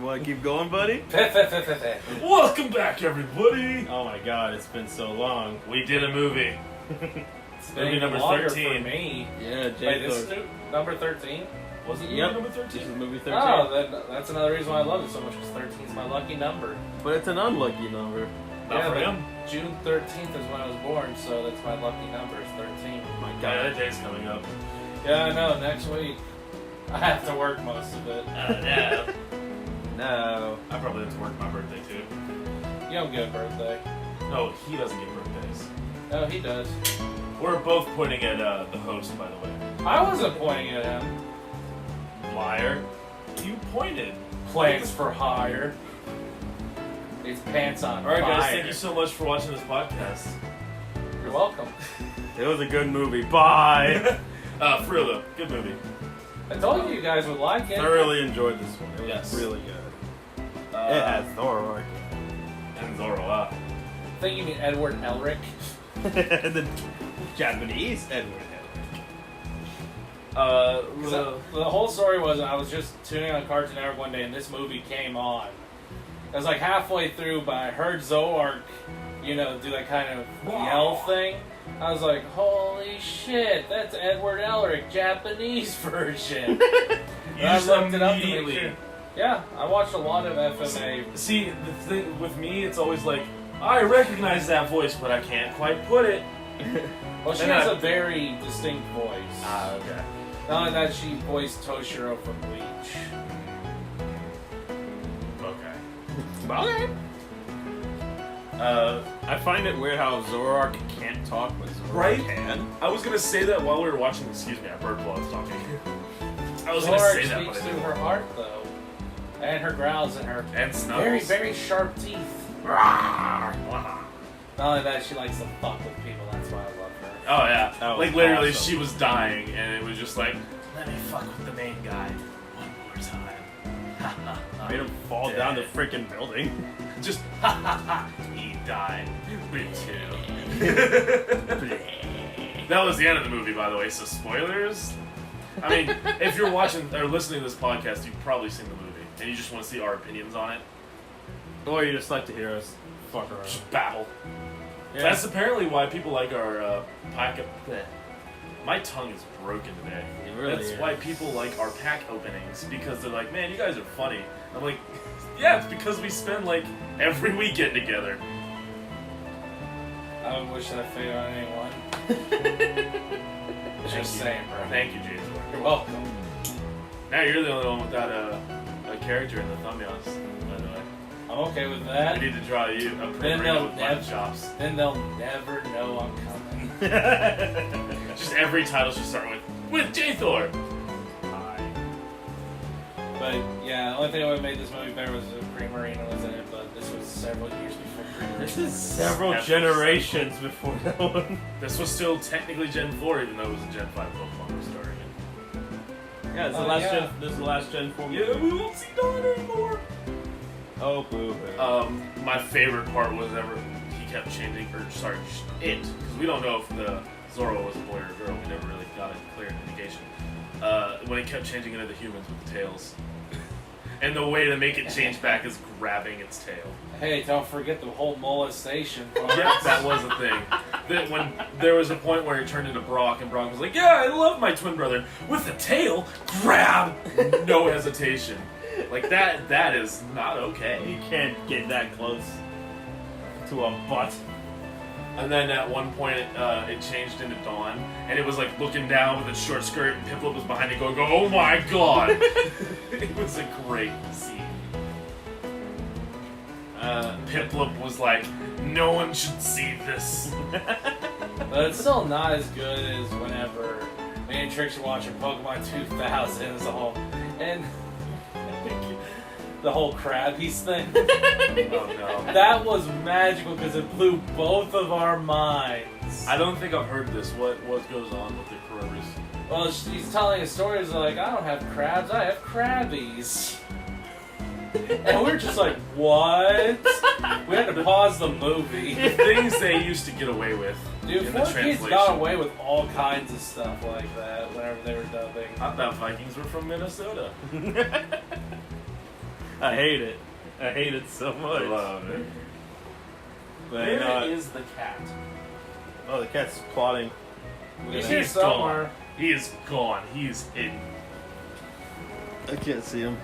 What? Keep going, buddy? Welcome back, everybody! Oh my god, it's been so long. We did a movie. It's Movie number 13. for me. Yeah, Wait, Jay. this is number 13? Was it movie Yep. number This 13? is movie 13. Oh, then that's another reason why I love it so much, because 13 is my lucky number. But it's an unlucky number. Not for but him. June 13th is when I was born, so that's my lucky number, is 13. Oh my Yeah, god. that day's coming up. Yeah, I know, next week. I have to work most of it. Yeah. No. I probably have to work my birthday too. You don't get a birthday. No, he doesn't get birthdays. No, he does. We're both pointing at the host, by the way. I wasn't pointing at him. Liar. You pointed. Plans for hire. His pants on Alright, guys, fire. thank you so much for watching this podcast. You're welcome. It was a good movie. Bye. For real though, good movie. I told you guys would like it. Thoroughly enjoyed this one. It was Yes. really good. It has Zorua. And Zorua. I think you mean Edward Elric. The Japanese Edward. The whole story was I was just tuning on Cartoon Network one day and this movie came on. I was like halfway through, but I heard Zoark, do that kind of yell thing. I was like, holy shit, that's Edward Elric, Japanese version. And I looked it up to make sure. Yeah, I watched a lot of FMA. See, the thing with me, it's always like, I recognize that voice, but I can't quite put it. Well, she And has I- a very distinct voice. Okay. Not only that, she voiced Toshiro from Bleach. Okay. Okay. I find it weird how Zorark can't talk, but Zorark Right? can. I was gonna say that while we were watching. Excuse me, I burped while I was talking. I was gonna Zoark say that, speaks but I through didn't. her heart, though. And her growls and her And Snuggles. very, very sharp teeth. Rawr. Not only that, she likes to fuck with people. That's why I love her. Oh yeah, That was like literally, awesome. she was dying, and it was just like, let me fuck with the main guy one more time. Made him fall down the freaking building. Just he died. Me too. That was the end of the movie, by the way. So spoilers. I mean, if you're watching or listening to this podcast, you've probably seen the movie, and you just want to see our opinions on it. Or you just like to hear us fuck around. Just babble. Yeah. That's apparently why people like our pack. My tongue is broken today. It really That's is. why people like our pack openings, because they're like, man, you guys are funny. I'm like, yeah, it's because we spend like every weekend together. I would wish that fate on anyone. Just saying, bro. Thank you, Jason. You're welcome. Now you're the only one without a character in the thumbnails, by the way. I'm okay with We that. need to draw you a Then program they'll with my chops. Then they'll never know I'm coming. Just every title should start with J-Thor. Hi. But yeah, the only thing that would have made this movie better was if Green Marina was in it, but this was several years before Green Marina. This is several That's generations before that one. This was still technically Gen 4, even though it was a Gen 5 Pokemon we're starting in. Yeah, it's the Oh, last yeah. gen. This is the last gen 4 movie. Yeah, we won't see Dawn anymore. Oh, boo. My favorite part was he kept changing, because we don't know if the Zorua was a boy or a girl. We never really got a clear indication. When he kept changing into the humans with the tails. And the way to make it change back is grabbing its tail. Hey, don't forget the whole molestation part. Yes, that was a thing. That when there was a point where he turned into Brock, and Brock was like, "Yeah, I love my twin brother with a tail. Grab, no hesitation. Like that is not okay." You can't get that close to a butt. And then at one point, it changed into Dawn, and it was like looking down with its short skirt, and Piplup was behind it, going, "Oh my god!" It was a great scene. Piplup was like, "No one should see this." But it's still not as good as whenever me and Trix were watching Pokemon 2000 as a whole. And the whole Krabbies thing. Oh no. That was magical because it blew both of our minds. I don't think I've heard this. What goes on with the Kurobas? Well, she's telling us stories like, I don't have crabs, I have Krabbies. And we're just like, what? We had to pause the movie. Things they used to get away with Dude, in the 4Kids translation. got away with all kinds of stuff like that whenever they were dubbing. I thought Vikings were from Minnesota. I hate it. I hate it so much. I love it. But, Where is the cat? oh, the cat's plotting. He's He's here somewhere. gone. He is gone. He's hidden. I can't see him.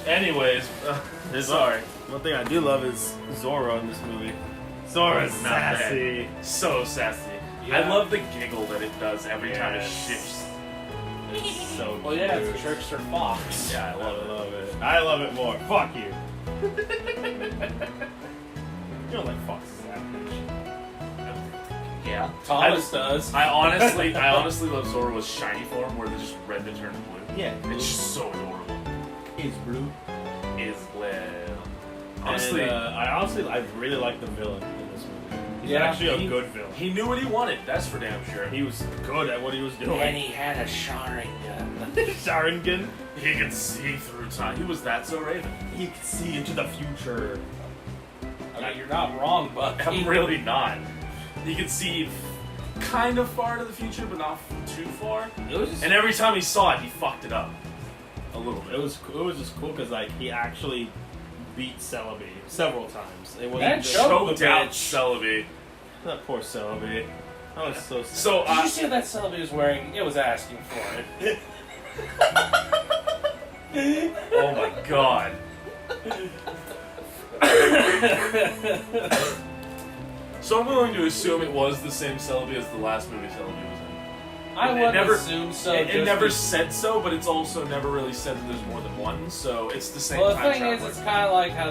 Anyways, sorry. One thing I do love is Zorua in this movie. Zora's Not bad. sassy. So sassy. Yeah. I love the giggle that it does every time it Yes. shifts. It's so Well, yeah, cute. it's a trickster fox. Yeah, I love it. love it. I love it more. Fuck you. You don't like foxes that much. Yeah. Thomas does. I honestly love Zorua's shiny form where they just red to turn blue. Yeah. It's just so adorable. It's blue. Is blue. Honestly, Honestly, I really like the villain in this movie. He's Yeah, actually a good villain. he knew what he wanted. That's for damn sure. He was good at what he was doing. And he had a Sharingan. Sharingan. He could see through time. He was that so Raven. He could see into the future. I mean, you're not wrong, but I'm really not. He could see kind of far to the future, but not too far. It was just, And every time he saw it, he fucked it up a little bit. it was just cool because like he actually beat Celebi several times. It And wasn't just choked choked out bitch. Celebi. that poor Celebi. I was so sad. So Did you see what that Celebi was wearing? It was asking for it. oh my god. So I'm willing to assume it was the same Celebi as the last movie Celebi was in. I It wouldn't never- assume so. It just never be- said so, but it's also never really said that there's more than one, so it's the same Well, the time thing is, traveler. it's kind of like how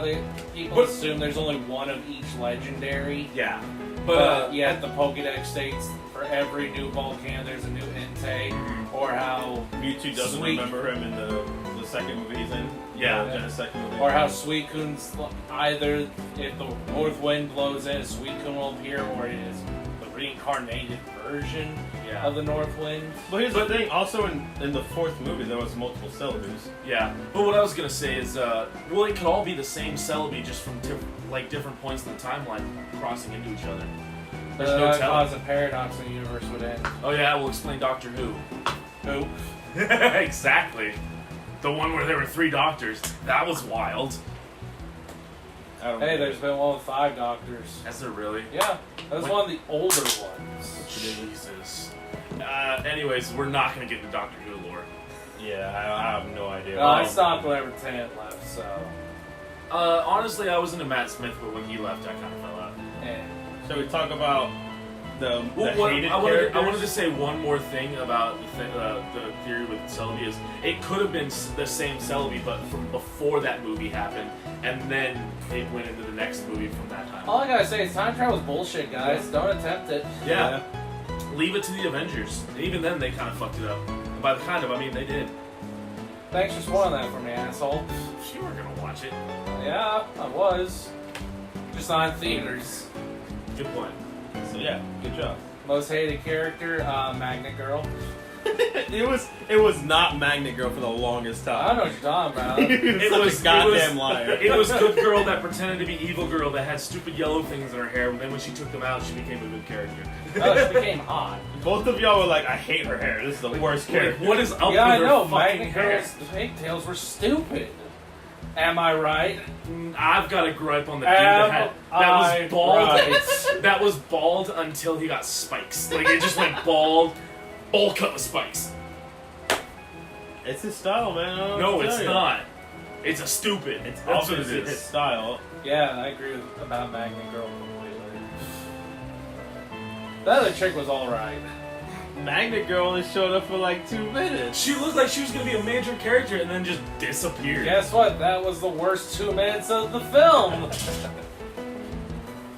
people But- assume there's only one of each legendary. Yeah. But yet the Pokédex states for every new Volcan there's a new Entei, or how Mewtwo doesn't Sweet. remember him in the second movie he's in. Yeah. The second movie. or how Suicune's either if the North Wind blows in, Suicune will appear, or it is the reincarnated version Yeah. of the North Wind. But here's the thing. Also, in the fourth movie, there was multiple Celebes. Yeah, but what I was gonna say is, well, it could all be the same Celebi, just from different points in the timeline crossing into each other. There's no That telling. cause a paradox in the universe would end. Oh yeah, we'll explain Doctor Who. Who? Exactly. The one where there were 3 doctors. That was wild. I don't Hey, know. there's been one with 5 doctors. Is there really? Yeah, that was When- one of the older ones. Jesus. Anyways, we're not gonna get into Doctor Who lore. Yeah, I have no idea. No, I stopped whenever Tennant left, so. Honestly, I was into Matt Smith, but when he left, I kind of fell out. And Shall we talk about the Well, hated I characters? wanted to say one more thing about the theory with Celebi is it could have been the same Celebi, but from before that movie happened, and then it went into the next movie from that time. all I gotta say is time travel is bullshit, guys. Don't attempt it. Yeah. Leave it to the Avengers. Even then, they kind of fucked it up. And by the kind of, I mean they did. Thanks for spoiling that for me, asshole. You were gonna watch it. Yeah, I was. Just not in theaters. Good point. So yeah, good job. Most hated character, Magnet Girl. it was not Magnet Girl for the longest I time. don't know what you're talking about. It was a goddamn liar. It was good girl that pretended to be evil girl that had stupid yellow things in her hair. And then when she took them out, she became a good character. Oh, she became hot. Both of y'all were like, I hate her hair. This is the worst character. What is up Yeah, I with know. her fucking Magnet hair? Girl's pigtails were stupid. Am I right? I've got a gripe on the dude that was bald. Right. That was bald until he got spikes. Like it just went bald, bowl cut with spikes. It's his style, man. I don't know No, what to it's tell you. not. It's a stupid. It's That's what it obviously his is. style. Yeah, I agree about Magnet Girl completely. The other chick was alright. Magnet Girl only showed up for like 2 minutes. She looked like she was gonna be a major character and then just disappeared. Guess what? That was the worst 2 minutes of the film.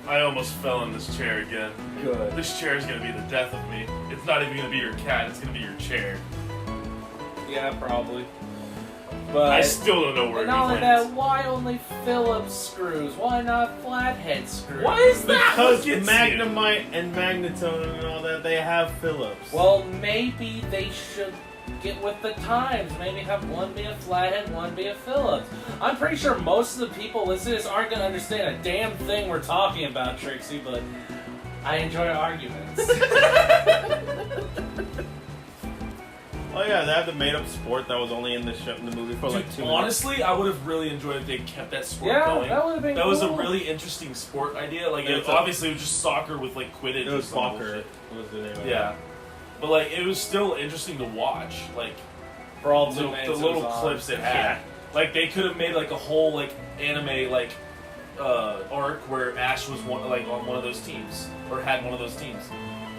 I almost fell in this chair again. Good. This chair is gonna be the death of me. It's not even gonna be your cat. It's gonna be your chair. Yeah, probably. But I still don't know where and he not only went. that, why only Phillips screws? Why not flathead screws? Why is that? Because What gets Magnemite and Magnetone and all that, they have Phillips. Well, maybe they should get with the times. Maybe have one be a flathead, one be a Phillips. I'm pretty sure most of the people listening to this aren't going to understand a damn thing we're talking about, Trixie, but I enjoy arguments. Oh yeah, they have the made-up sport that was only in the show, in the movie for like 2 minutes. Honestly, I would have really enjoyed if they kept that sport Yeah, going. that would have been That was a cool. really interesting sport idea. Like, Yeah, it's obviously, it was just soccer with like Quidditch. It was or some soccer. bullshit. Was the name of it. Yeah, but like, it was still interesting to watch. Like, For all the 2 minutes. the it little was on. clips it had. Yeah. Like, they could have made like a whole like anime like arc where Ash was on one of those teams or had one of those teams,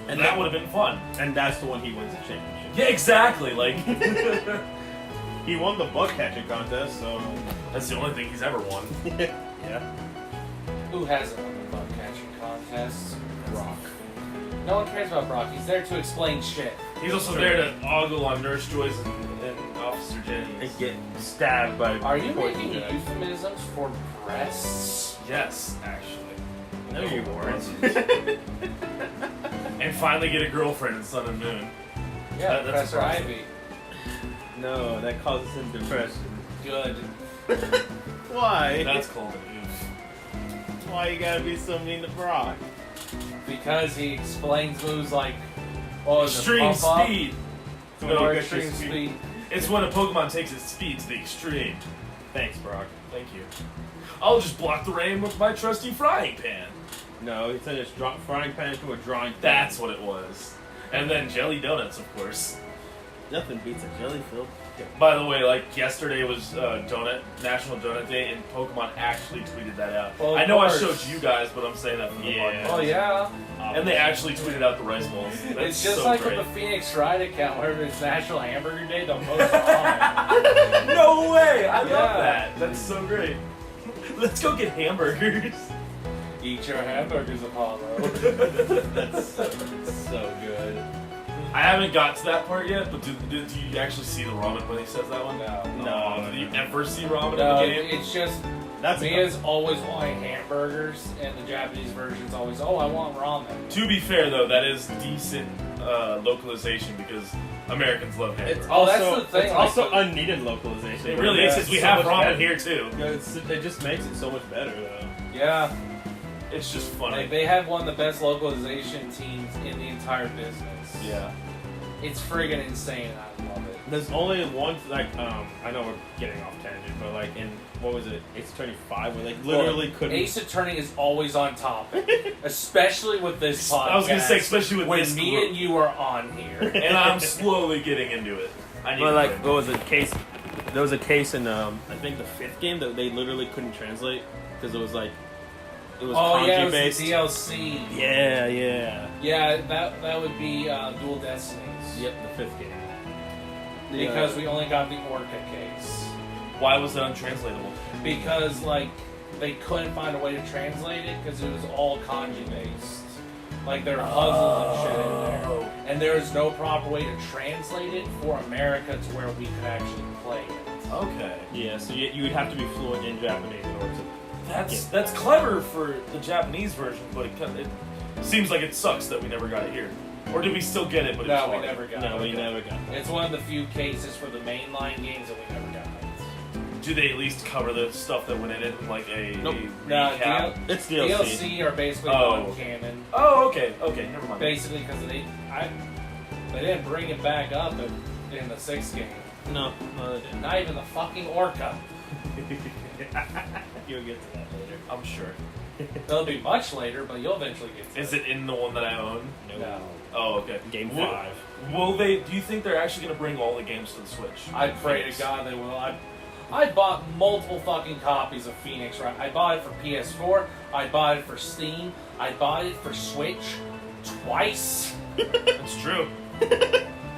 and that would have been fun. And that's the one he wins the championship. Yeah, exactly. Like, He won the bug catching contest, so that's the only thing he's ever won. yeah. Who hasn't won the bug catching contest? Brock. No one cares about Brock. He's there to explain shit. He's also there to ogle on Nurse Joyce and Officer Jenny. And get stabbed by. Are you poison making ivy. euphemisms for breasts? Yes, actually. No, you weren't. And finally get a girlfriend in Sun and Moon. Yeah, That's Professor impressive. Ivy. No, that causes him depression. Good. Why? That's called an oof. Why you gotta be so mean to Brock? Because he explains moves like, oh, Extreme speed. Or you extreme get your speed. It's when a Pokemon takes its speed to the extreme. Thanks, Brock. Thank you. I'll just block the rain with my trusty frying pan. No, he turned his frying pan into a drawing pan. That's what it was. And then jelly donuts, of course. Nothing beats a jelly filled. By the way, like yesterday was National Donut Day, and Pokemon actually tweeted that out. Well, of I know course. I showed you guys, but I'm saying that for the Yeah. podcast. Oh yeah. And they actually tweeted out the rice balls. That's It's just so like great. with the Phoenix Ride account, where it's National Hamburger Day, they'll post on No way! I love Yeah. that. That's so great. Let's go get hamburgers. it. Eat your hamburgers, Apollo. That's so good. I haven't got to that part yet, but do you actually see the ramen when he says that one? No. Do you ever see ramen No, in the game? it's just That's Mia's always wanting hamburgers, and the Japanese version's always, oh, I want ramen. To be fair, though, that is decent localization because Americans love hamburgers. It's Oh, that's also, the thing, it's like also the- unneeded localization. It really is, Yeah, because we so have much ramen better. here, too. Yeah, it just makes it so much better, though. Yeah, It's just funny. like they have one of the best localization teams in the entire business. Yeah. It's friggin' insane, and I love it. There's only one, like, I know we're getting off tangent, but, like, in, what was it, Ace Attorney 5, where they literally couldn't... Ace Attorney is always on topic, especially with this podcast. I was going to say, especially with when this me group. and you are on here. And I'm slowly getting into it. I need But to like, learn. what was it? There was a case in I think the 5th game that they literally couldn't translate because it was like it was Oh kanji yeah, it was based. the DLC. Yeah. Yeah, that would be Dual Destinies. Yep, the 5th game. Because we only got the Orca case. Why was that untranslatable? Because like they couldn't find a way to translate it because it was all kanji based. Like there were puzzles and shit in there. And there was no proper way to translate it for America to where we could actually play it. Okay. Yeah, so you would have to be fluent in Japanese in order to. That's clever for the Japanese version, but it seems like it sucks that we never got it here. Or did we still get it, but No, it's we hard? never got No, it. we never got that. It's one of the few cases for the mainline games that we never got it. Do they at least cover the stuff that went in it in like a Nope. No, recap? It's DLC. DLC are basically Oh. non-canon. Oh, okay, never mind. Basically because they didn't bring it back up in the 6th game. No, they didn't. Not even the fucking Orca. You'll get to that later. I'm sure. It'll be much later, but you'll eventually get to Is it in the one that I own? No. Oh, okay. Game Will- 5. Will they? Do you think they're actually going to bring all the games to the Switch? I pray to God they will. I bought multiple fucking copies of Phoenix, right? I bought it for PS4, I bought it for Steam, I bought it for Switch twice. That's true.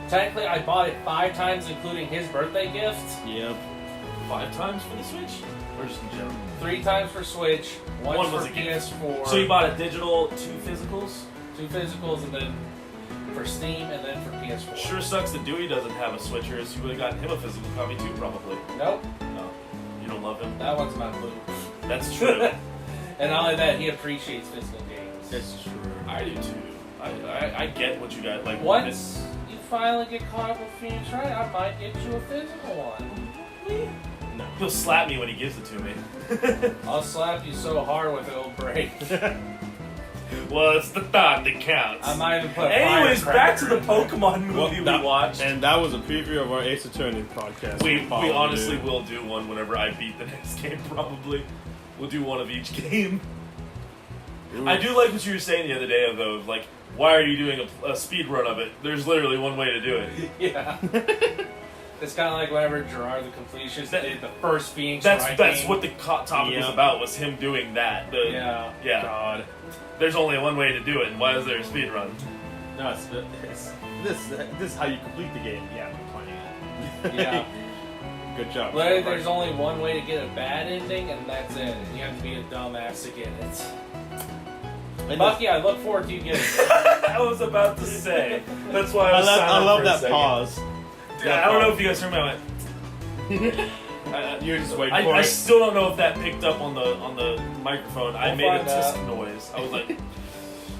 Technically, I bought it 5 times, including his birthday gift. Yep. 5 times for the Switch, or just in general? 3 times for Switch, One once was for a gift. PS4. So you bought a digital, 2 physicals? 2 physicals, and then for Steam, and then for PS4. Sure sucks that Dewey doesn't have a Switcher, so you would have gotten him a physical copy too, probably. Nope, No, you don't love him. that one's my boo. That's true. And not only that, he appreciates physical games. It's true. I do too. I get what you got. Like Once you finally get caught up with Phoenix Wright, I might get you a physical one. No. he'll slap me when he gives it to me. I'll slap you so hard with it'll break. Well, it's the thought that counts. I might even put. Anyways, back to the firecracker Pokemon movie we watched. And that was a preview of our Ace Attorney podcast. We honestly will do one whenever I beat the next game, probably. We'll do one of each game. Ooh. I do like what you were saying the other day, though. Like, why are you doing a speed run of it? There's literally one way to do it. Yeah. It's kind of like whenever Gerard the Completionist did the first Phoenix That's game. what the topic was about, was him doing that. Yeah. God. There's only one way to do it, and why is there a speed run? No, this is how you complete the game. Yeah, I'm playing it. Yeah. Good job. Literally, there's only one way to get a bad ending, and that's it. And you have to be a dumbass to get it. Bucky, I look forward to you getting it. I was about to say. That's why I was I love for a that second. pause. Dude, I don't know if you guys heard me. I went. You're just waiting for I it. still don't know if that picked up on the microphone. I We'll made a find out. tisk noise. I was like,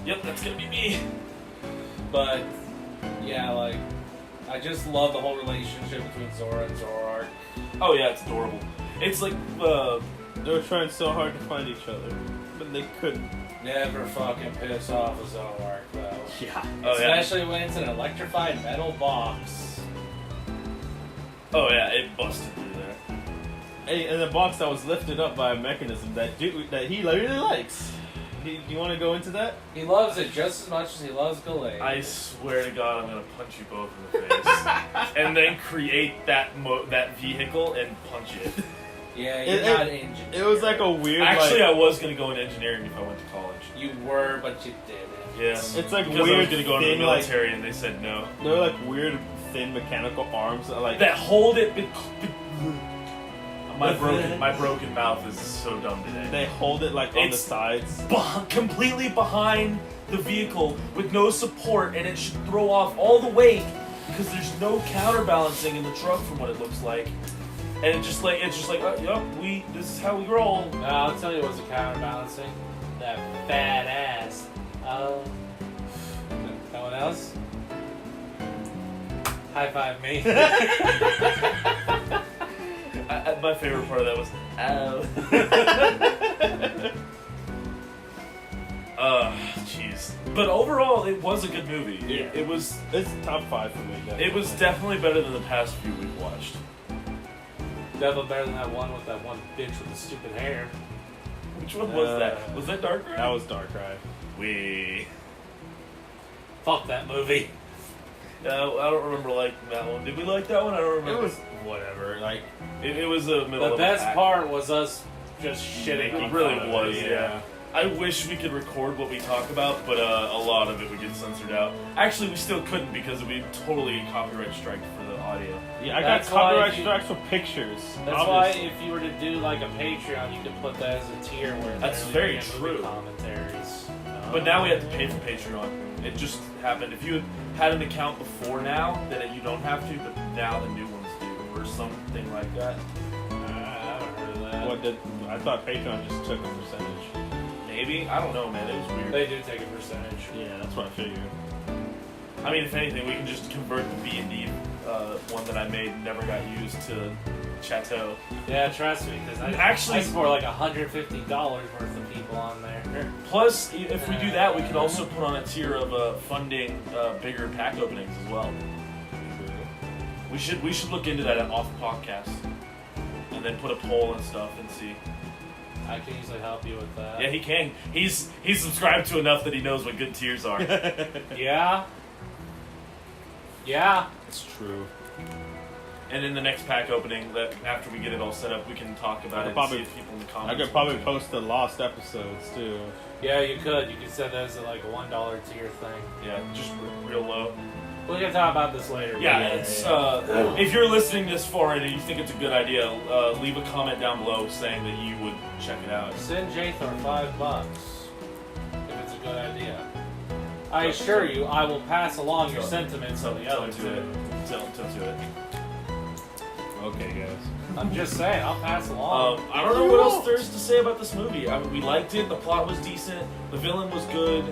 "Yep, that's gonna be me." But, yeah, like, I just love the whole relationship between Zora and Zoroark. Oh yeah, it's adorable. It's like They were trying so hard to find each other, but they couldn't. Never fucking piss off a Zoroark, though. Yeah. oh yeah, Especially when it's an electrified metal box. oh yeah, it busted through there. Hey, and the box that was lifted up by a mechanism that he really likes. Do you want to go into that? He loves it just as much as he loves Gallade. I swear to God, I'm gonna punch you both in the face, and then create that vehicle and punch it. Yeah, you're not an engineer. It was like a weird. Actually, like, I was gonna go into engineering if I went to college. You were, but you didn't. Yes, It's like because I was weird gonna go into the thing, like- military, and they said no. they were like weird thin mechanical arms that like. That hold it. My broken mouth is so dumb today. They hold it like on the It's- sides. Completely behind the vehicle with no support, and it should throw off all the weight because there's no counterbalancing in the truck from what it looks like. And it's just like, oh, yep, this is how we roll. No, I'll tell you what's a counterbalancing. That fat ass. Oh. No one else? High five me. My favorite part of that was, ow. Jeez. But overall, it was a good movie. Yeah. It was. It's top 5 for me. Definitely. It was definitely better than the past few we've watched. Definitely better than that one with that one bitch with the stupid hair. Which one was that? Was that Darkrai? That was Darkrai. Fuck that movie. I don't remember liking that one. Did we like that one? I don't remember. It was whatever. Like It was a middle. The of best a pack. part was us just shitting on It really fun of was. it. Yeah. I wish we could record what we talk about, but a lot of it would get censored out. Actually, we still couldn't because it would be totally copyright strike for the audio. yeah, I That's got why copyright if you- strikes for pictures. That's obviously. why if you were to do like a Patreon, you could put that as a tier where That's they're very looking at movie true. commentaries. But now we have to pay for Patreon. It just happened. If you had an account before now, then you don't have to, but now the new ones do, or something like that. I haven't heard of that. What did I thought Patreon just took a percentage? Maybe? I don't know, man. It was weird. They do take a percentage. Yeah, that's what I figured. I mean, if anything, we can just convert the B&D one that I made and never got used to Chat-eau. Yeah, trust me, because Actually- I support like $150 worth of people on there. Plus, if we do that, we could also put on a tier of funding bigger pack openings as well. We should look into that off podcast, and then put a poll and stuff and see. I can usually help you with that. Yeah, he can. He's subscribed to enough that he knows what good tiers are. Yeah. Yeah. It's true. And in the next pack opening, that after we get it all set up, we can talk about I it could and see probably- if people in the I comments. could probably post the lost episodes too. Yeah, you could. You could set that as like a $1 tier thing. Yeah, just real low. We're gonna talk about this later. Yeah, but it's if you're listening this far and you think it's a good idea, leave a comment down below saying that you would check it out. Send Jathor $5 if it's a good idea. I assure you, I will pass along your sentiments on the Tell other him to two. it. Tell him to it. Okay, guys. I'm just saying, I'll pass along. I don't know what else there is to say about this movie. I mean, we liked it. The plot was decent. The villain was good.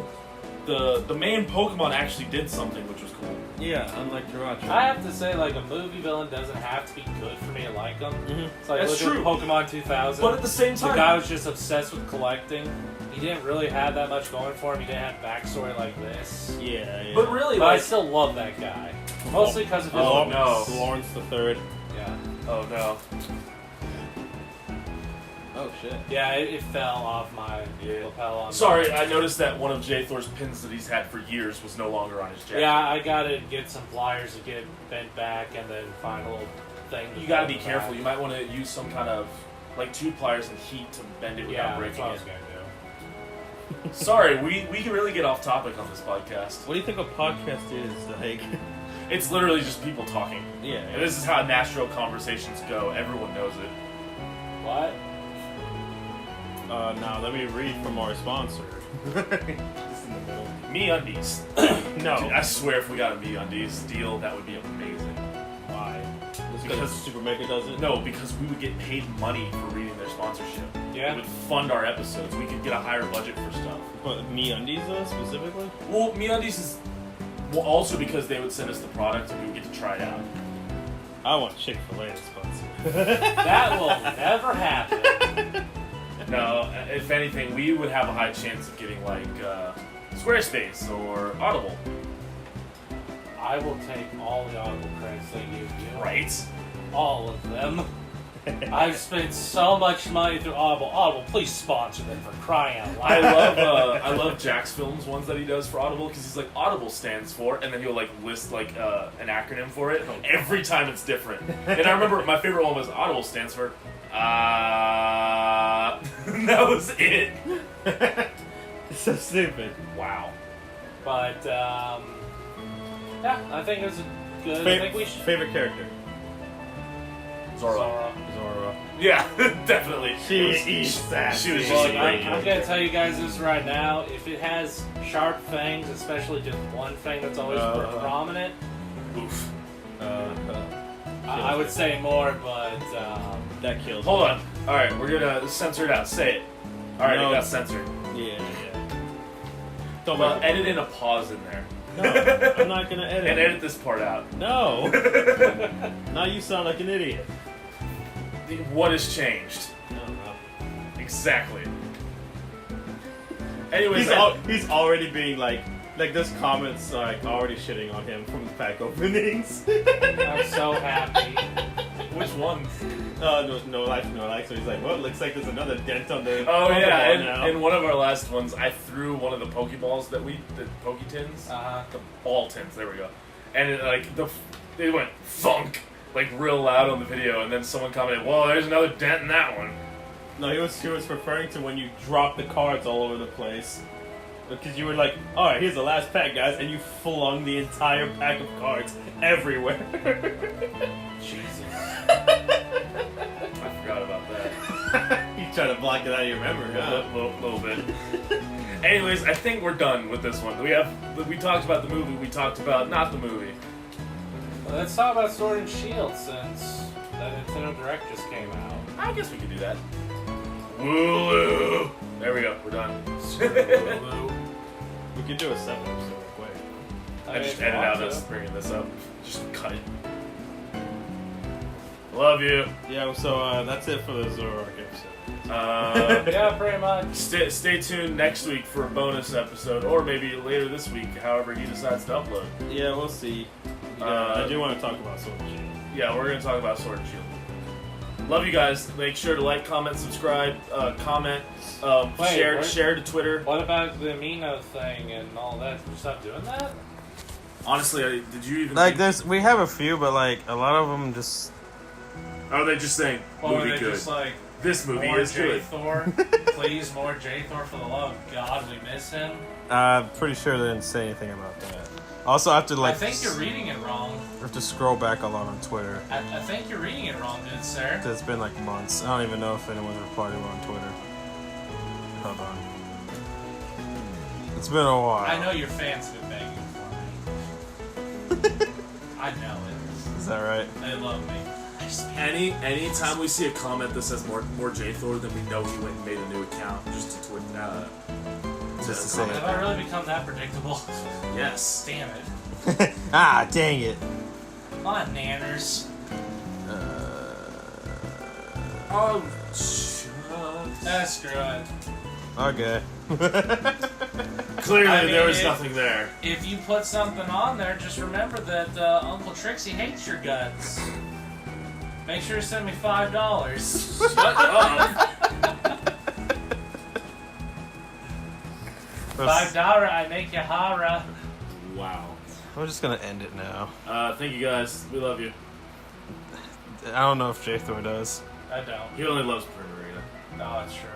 The main Pokemon actually did something, which was cool. Yeah, unlike Jirachi. I have to say, like, a movie villain doesn't have to be good for me to like them. Mhm. It's like, That's look true. at Pokemon 2000. But at the same time, The guy was just obsessed with collecting. He didn't really have that much going for him. He didn't have backstory like this. Yeah. but really, But I like, still love that guy. Mostly because of his Oh, looks. no. Lawrence the Third. Yeah. oh no, Oh shit. Yeah, it fell off my Yeah. lapel. On sorry, I noticed that one of J Thor's pins that he's had for years was no longer on his jacket. Yeah, I gotta get some pliers to get it bent back and then find a little thing. You gotta be careful. You might want to use some kind of, like, 2 pliers and heat to bend it without Yeah, that's breaking what I was it. gonna do. Sorry, we can really get off topic on this podcast. What do you think a podcast is? Like, It's literally just people talking. yeah. And this is how natural conversations go. Everyone knows it. What? Now let me read from our sponsor. Just in the middle. MeUndies. No. Dude, I swear if we got a MeUndies deal, that would be amazing. Why? Just Because- because Super Mega does it? No, because we would get paid money for reading their sponsorship. Yeah. It would fund our episodes. We could get a higher budget for stuff. But MeUndies though, specifically? Well, MeUndies is also because they would send us the product and we would get to try it out. I want Chick-fil-A to sponsor. That will never happen. No, if anything, we would have a high chance of getting, like, Squarespace or Audible. I will take all the Audible credits they give you. Right? All of them. I've spent so much money through Audible. Audible, please sponsor them for crying out I loud. love Jack's Films ones that he does for Audible because he's like, Audible stands for, and then he'll like list like an acronym for it. Every time it's different. And I remember my favorite one was Audible stands for that was it. It's so stupid. Wow. But, yeah, I think it was good. I think we should. Favorite character? Zorua. Zorua. Yeah, definitely. She It was- is sassy. She was Well, just great. I'm gonna tell you guys this right now. If it has sharp fangs, especially just one fang that's always prominent, Oof. I would say more, but That kills. Hold on. All right, we're gonna censor it out. Say it. All right, No. it got censored. Yeah. Don't Well, make edit in a pause in there. No, I'm not gonna edit. And edit this part out. No. Now you sound like an idiot. What has changed? I don't know. Exactly. Anyways, He's already being like there's comments like already shitting on him from the pack openings. I'm so happy. which one? No life. So he's like, well, it looks like there's another dent on the. Oh Pokeball yeah, now. in one of our last ones, I threw one of the Pokeballs the Poke Tins, the ball tins. There we go. And it, like it went thunk, like real loud on the video, and then someone commented, "Well, there's another dent in that one." No, he was referring to when you drop the cards all over the place. Because you were like, alright, here's the last pack, guys, and you flung the entire pack of cards everywhere. Jesus. I forgot about that. You try to block it out of your memory, A huh? little bit. Anyways, I think we're done with this one. We talked about the movie. We talked about not the movie. Well, let's talk about Sword and Shield since that Nintendo Direct just came out. I guess we could do that. Woo! There we go. We're done. We could do a 7 episode real quick. I just edited out us bringing this up. Just cut it. Love you. Yeah, so that's it for the Zorua episode. Yeah, pretty much. Stay tuned next week for a bonus episode, or maybe later this week, however he decides to upload. Yeah, we'll see. I do want to talk about Sword and Shield. Yeah, we're going to talk about Sword and Shield. Love you guys. Make sure to like, comment, subscribe, comment, share to Twitter. What about the Amino thing and all that? Did you stop doing that? Honestly, did you even we have a few, but like a lot of them just. Are they just saying, Or were movie they good? just like, This movie more is good. J-Thor? Please, more J-Thor for the love of God, we miss him. I'm pretty sure they didn't say anything about that. Also, I have to I think you're reading it wrong. I have to scroll back a lot on Twitter. I think you're reading it wrong, good sir. It's been like months. I don't even know if anyone's replied to it on Twitter. Hold on. It's been a while. I know your fans have been begging for me. I know it. Is that right? They love me. Anytime we see a comment that says more J-Thor, then we know he went and made a new account just to Just the same. Have I really become that predictable? Yes. Damn it. Ah, dang it. Come on, nanners. Oh, Screw it. Okay. clearly I mean, there was nothing there. If you put something on there, just remember that Uncle Trixie hates your guts. Make sure to send me $5. Shut up. $5, I make you hara. Wow. We're just gonna end it now. Thank you guys. We love you. I don't know if J-Thor does. I don't. He only loves Primarina. No, it's true.